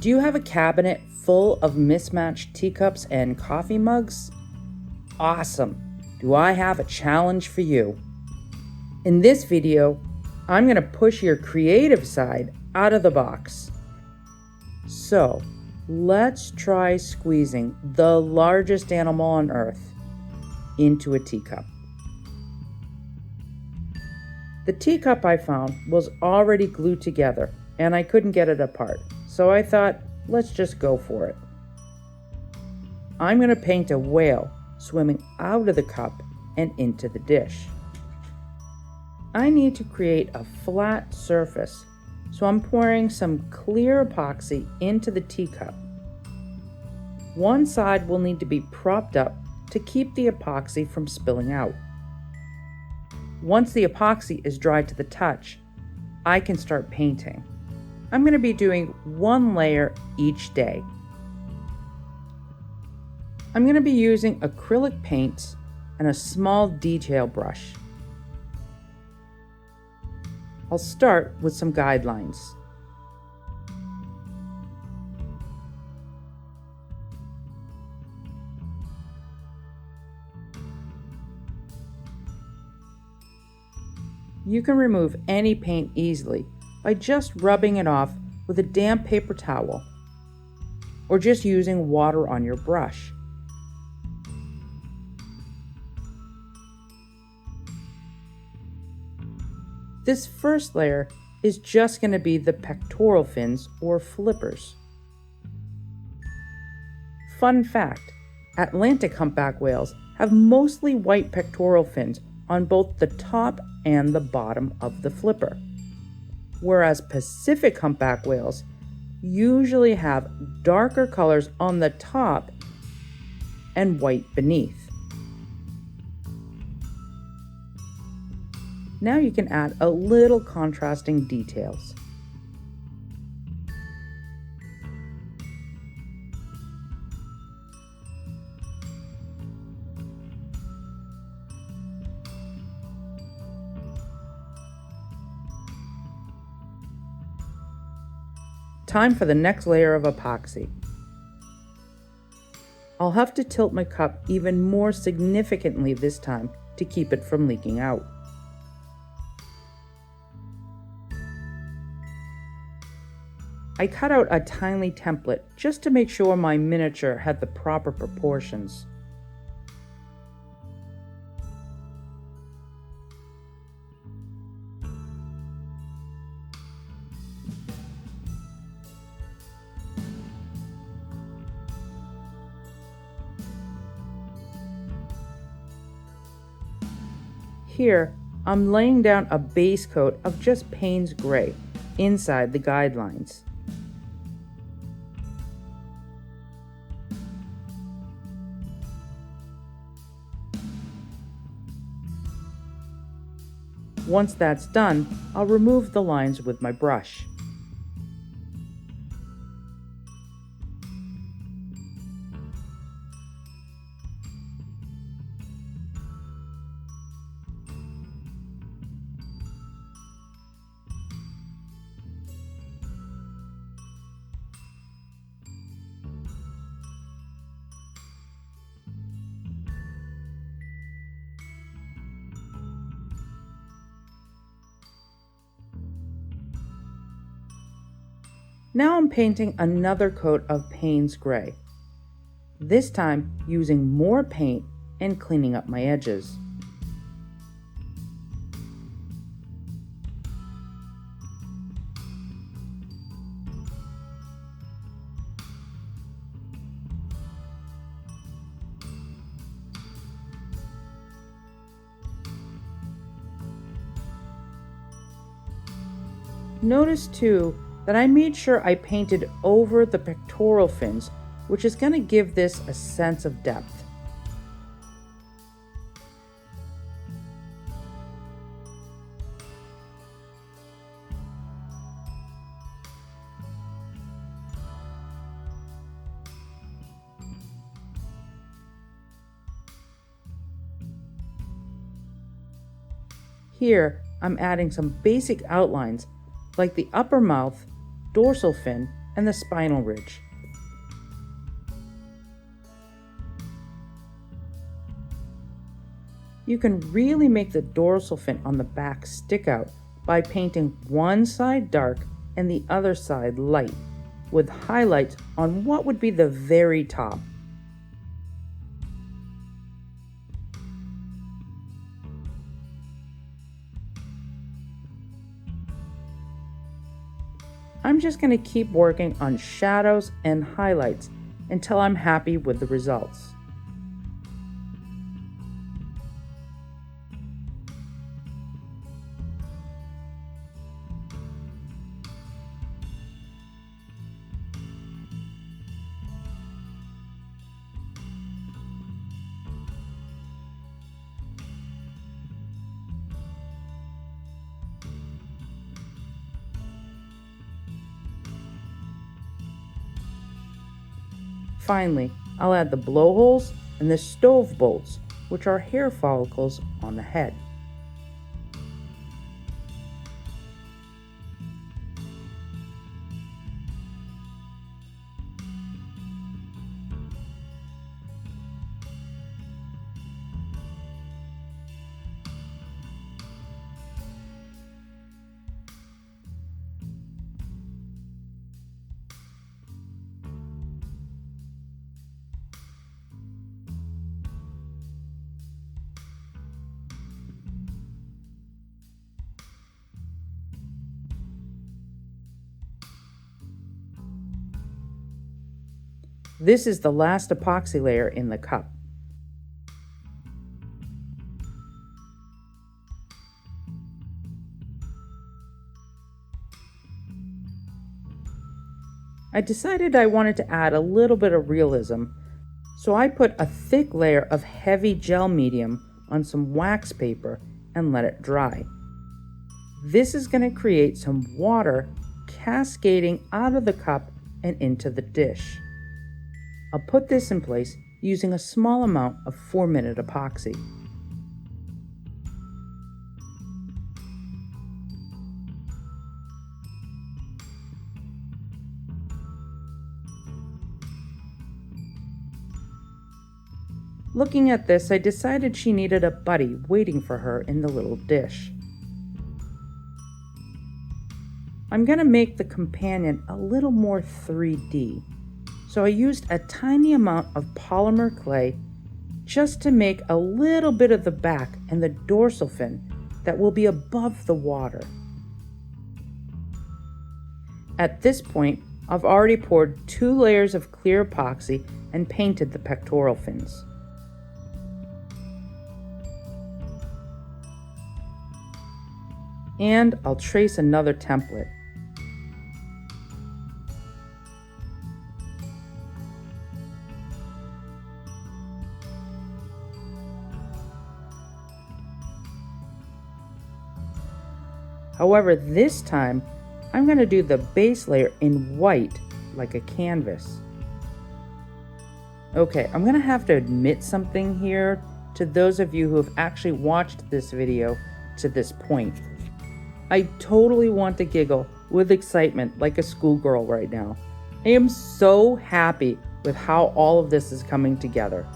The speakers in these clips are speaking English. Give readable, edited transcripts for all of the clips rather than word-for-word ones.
Do you have a cabinet full of mismatched teacups and coffee mugs? Awesome! Do I have a challenge for you? In this video, I'm going to push your creative side out of the box. So, let's try squeezing the largest animal on Earth into a teacup. The teacup I found was already glued together and I couldn't get it apart, so I thought, let's just go for it. I'm going to paint a whale swimming out of the cup and into the dish. I need to create a flat surface, so I'm pouring some clear epoxy into the teacup. One side will need to be propped up to keep the epoxy from spilling out. Once the epoxy is dry to the touch, I can start painting. I'm going to be doing one layer each day. I'm going to be using acrylic paints and a small detail brush. I'll start with some guidelines. You can remove any paint easily by just rubbing it off with a damp paper towel or just using water on your brush. This first layer is just going to be the pectoral fins or flippers. Fun fact, Atlantic humpback whales have mostly white pectoral fins on both the top and the bottom of the flipper, whereas Pacific humpback whales usually have darker colors on the top and white beneath. Now you can add a little contrasting details. Time for the next layer of epoxy. I'll have to tilt my cup even more significantly this time to keep it from leaking out. I cut out a tiny template just to make sure my miniature had the proper proportions. Here, I'm laying down a base coat of just Payne's Gray inside the guidelines. Once that's done, I'll remove the lines with my brush. Now I'm painting another coat of Payne's Gray, this time using more paint and cleaning up my edges. Notice too that I made sure I painted over the pectoral fins, which is going to give this a sense of depth. Here, I'm adding some basic outlines like the upper mouth, dorsal fin, and the spinal ridge. You can really make the dorsal fin on the back stick out by painting one side dark and the other side light, with highlights on what would be the very top. I'm just going to keep working on shadows and highlights until I'm happy with the results. Finally, I'll add the blowholes and the stove bolts, which are hair follicles on the head. This is the last epoxy layer in the cup. I decided I wanted to add a little bit of realism, so I put a thick layer of heavy gel medium on some wax paper and let it dry. This is going to create some water cascading out of the cup and into the dish. I'll put this in place using a small amount of 4-minute epoxy. Looking at this, I decided she needed a buddy waiting for her in the little dish. I'm going to make the companion a little more 3D. So I used a tiny amount of polymer clay just to make a little bit of the back and the dorsal fin that will be above the water. At this point, I've already poured 2 layers of clear epoxy and painted the pectoral fins. And I'll trace another template. However, this time, I'm going to do the base layer in white, like a canvas. Okay, I'm going to have to admit something here to those of you who have actually watched this video to this point. I totally want to giggle with excitement like a schoolgirl right now. I am so happy with how all of this is coming together.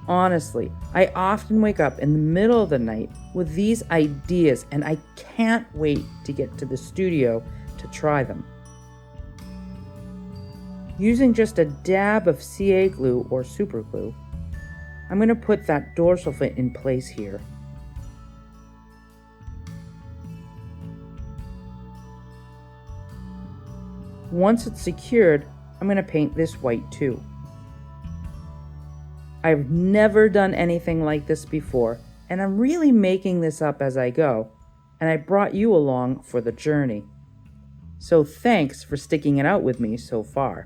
Honestly, I often wake up in the middle of the night with these ideas and I can't wait to get to the studio to try them. Using just a dab of CA glue or super glue, I'm going to put that dorsal fin in place here. Once it's secured, I'm going to paint this white too. I've never done anything like this before, and I'm really making this up as I go, and I brought you along for the journey. So thanks for sticking it out with me so far.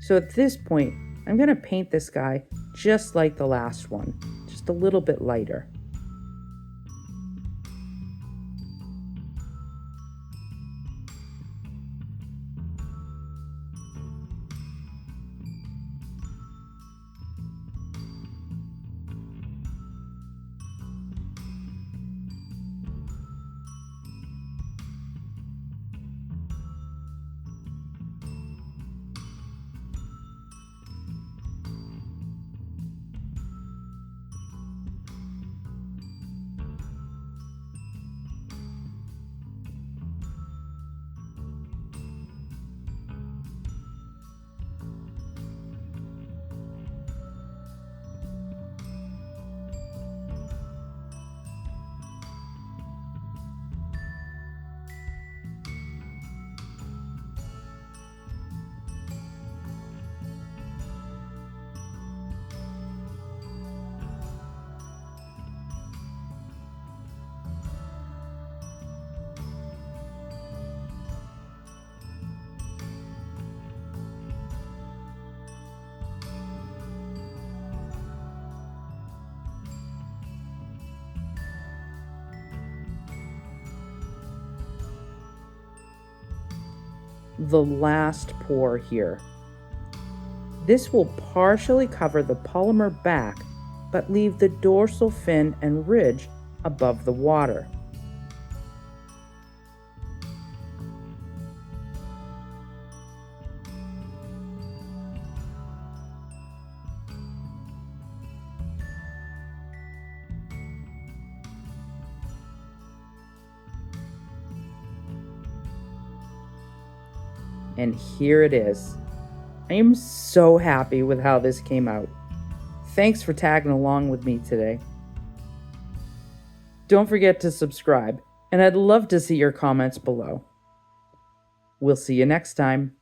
So at this point, I'm going to paint this guy just like the last one, just a little bit lighter. the last pour here. This will partially cover the polymer back, but leave the dorsal fin and ridge above the water. And here it is. I am so happy with how this came out. Thanks for tagging along with me today. Don't forget to subscribe, and I'd love to see your comments below. We'll see you next time.